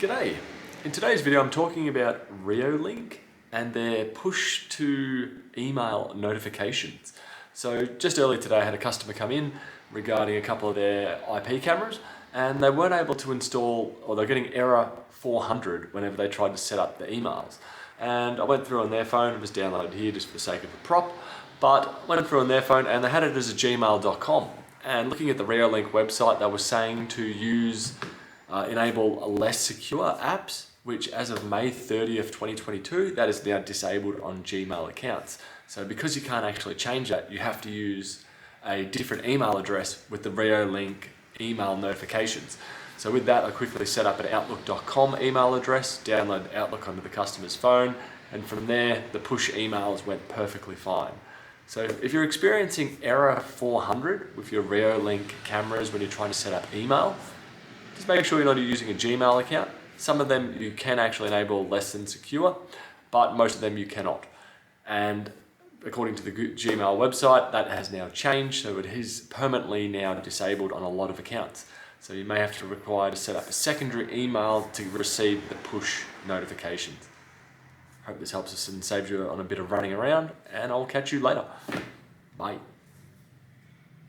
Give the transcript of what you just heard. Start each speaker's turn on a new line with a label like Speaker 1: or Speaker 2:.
Speaker 1: G'day! In today's video I'm talking about Reolink and their push to email notifications. So just earlier today I had a customer come in regarding a couple of their IP cameras and they weren't able to install, or they're getting error 400 whenever they tried to set up the emails. And I went through on their phone, it was downloaded here just for the sake of a prop, but went through on their phone and they had it as a gmail.com. And looking at the Reolink website, they were saying to enable less secure apps, which as of May 30th, 2022, that is now disabled on Gmail accounts. So because you can't actually change that, you have to use a different email address with the Reolink email notifications. So with that, I quickly set up an outlook.com email address, download Outlook onto the customer's phone, and from there, the push emails went perfectly fine. So if you're experiencing error 400 with your Reolink cameras when you're trying to set up email, just make sure you're not using a Gmail account. Some of them you can actually enable less than secure, but most of them you cannot. And according to the Gmail website, that has now changed, so it is permanently now disabled on a lot of accounts. So you may have to require to set up a secondary email to receive the push notifications. Hope this helps us and saves you on a bit of running around, and I'll catch you later. Bye.